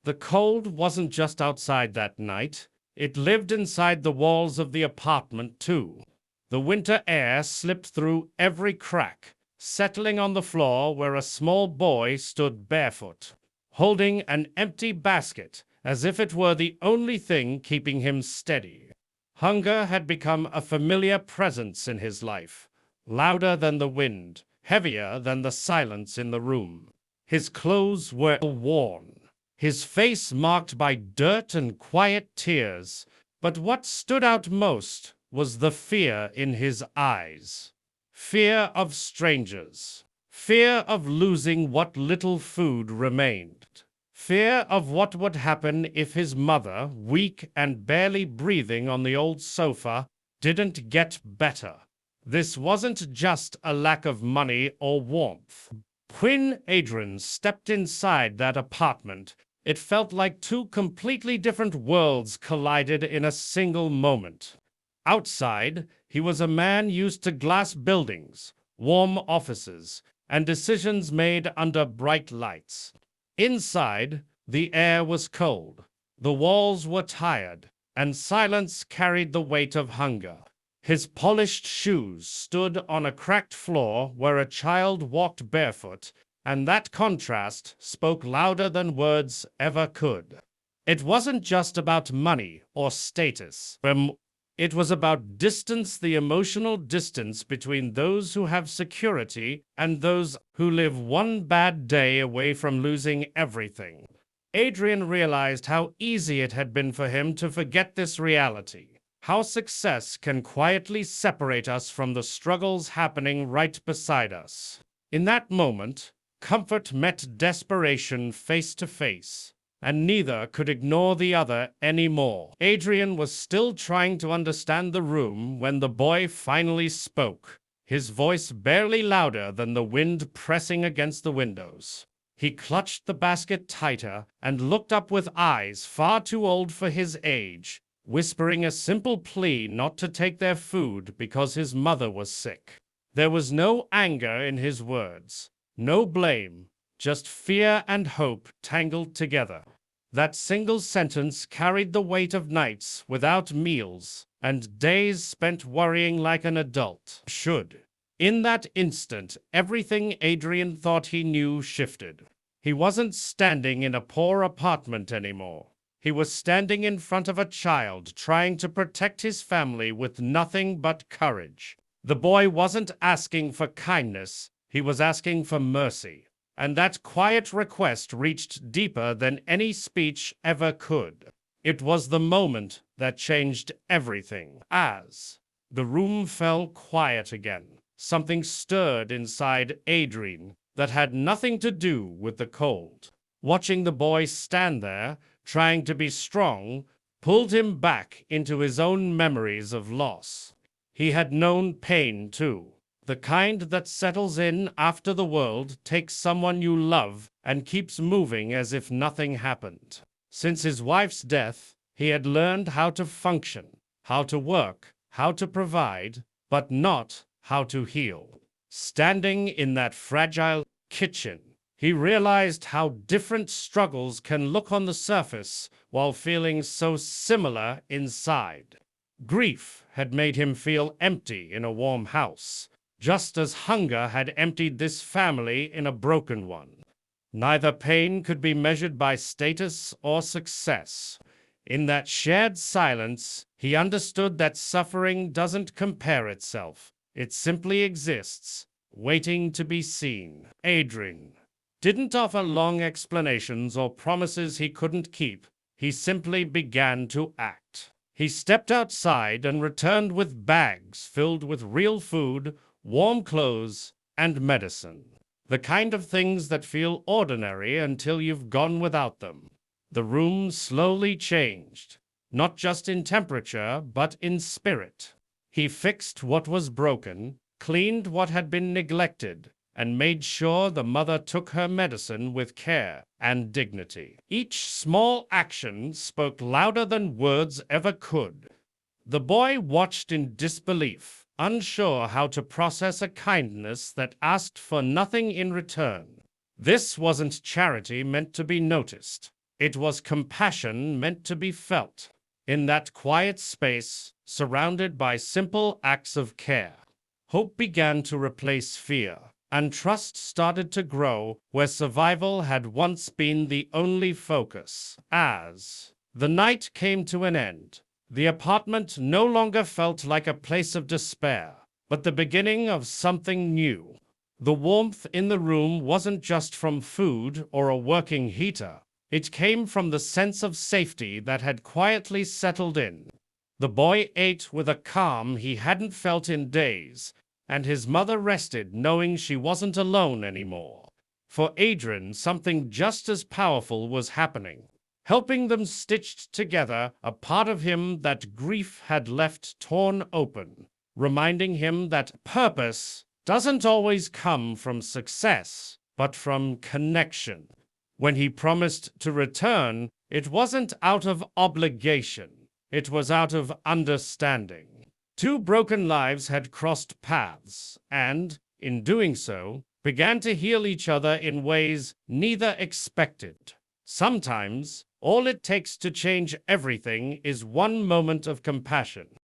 The cold wasn't just outside that night, it lived inside the walls of the apartment too. The winter air slipped through every crack, settling on the floor where a small boy stood barefoot, holding an empty basket as if it were the only thing keeping him steady. Hunger had become a familiar presence in his life, louder than the wind, heavier than the silence in the room. His clothes were worn, his face marked by dirt and quiet tears, but what stood out most was the fear in his eyes. Fear of strangers, fear of losing what little food remained, fear of what would happen if his mother, weak and barely breathing on the old sofa, didn't get better. This wasn't just a lack of money or warmth. When Adrian stepped inside that apartment, it felt like two completely different worlds collided in a single moment. Outside, he was a man used to glass buildings, warm offices, and decisions made under bright lights. Inside, the air was cold, the walls were tired, and silence carried the weight of hunger. His polished shoes stood on a cracked floor where a child walked barefoot, and that contrast spoke louder than words ever could. It wasn't just about money or status. It was about distance, the emotional distance between those who have security and those who live one bad day away from losing everything. Adrian realized how easy it had been for him to forget this reality, how success can quietly separate us from the struggles happening right beside us. In that moment, comfort met desperation face to face, and neither could ignore the other anymore. Adrian was still trying to understand the room when the boy finally spoke, his voice barely louder than the wind pressing against the windows. He clutched the basket tighter and looked up with eyes far too old for his age, whispering a simple plea not to take their food because his mother was sick. There was no anger in his words, no blame, just fear and hope tangled together. That single sentence carried the weight of nights without meals and days spent worrying like an adult should. In that instant, everything Adrian thought he knew shifted. He wasn't standing in a poor apartment anymore. He was standing in front of a child trying to protect his family with nothing but courage. The boy wasn't asking for kindness, he was asking for mercy. And that quiet request reached deeper than any speech ever could. It was the moment that changed everything. As the room fell quiet again, something stirred inside Adrian that had nothing to do with the cold. Watching the boy stand there, trying to be strong, pulled him back into his own memories of loss. He had known pain too. The kind that settles in after the world takes someone you love and keeps moving as if nothing happened. Since his wife's death, he had learned how to function, how to work, how to provide, but not how to heal. Standing in that fragile kitchen, he realized how different struggles can look on the surface while feeling so similar inside. Grief had made him feel empty in a warm house, just as hunger had emptied this family in a broken one. Neither pain could be measured by status or success. In that shared silence, he understood that suffering doesn't compare itself. It simply exists, waiting to be seen. Adrian didn't offer long explanations or promises he couldn't keep. He simply began to act. He stepped outside and returned with bags filled with real food, warm clothes, and medicine. The kind of things that feel ordinary until you've gone without them. The room slowly changed, not just in temperature, but in spirit. He fixed what was broken, cleaned what had been neglected, and made sure the mother took her medicine with care and dignity. Each small action spoke louder than words ever could. The boy watched in disbelief, unsure how to process a kindness that asked for nothing in return. This wasn't charity meant to be noticed. It was compassion meant to be felt. In that quiet space, surrounded by simple acts of care, hope began to replace fear, and trust started to grow where survival had once been the only focus. As the night came to an end, the apartment no longer felt like a place of despair, but the beginning of something new. The warmth in the room wasn't just from food or a working heater. It came from the sense of safety that had quietly settled in. The boy ate with a calm he hadn't felt in days, and his mother rested knowing she wasn't alone anymore. For Adrian, something just as powerful was happening, helping them stitched together a part of him that grief had left torn open, reminding him that purpose doesn't always come from success, but from connection. When he promised to return, it wasn't out of obligation, it was out of understanding. Two broken lives had crossed paths and, in doing so, began to heal each other in ways neither expected. Sometimes, all it takes to change everything is one moment of compassion.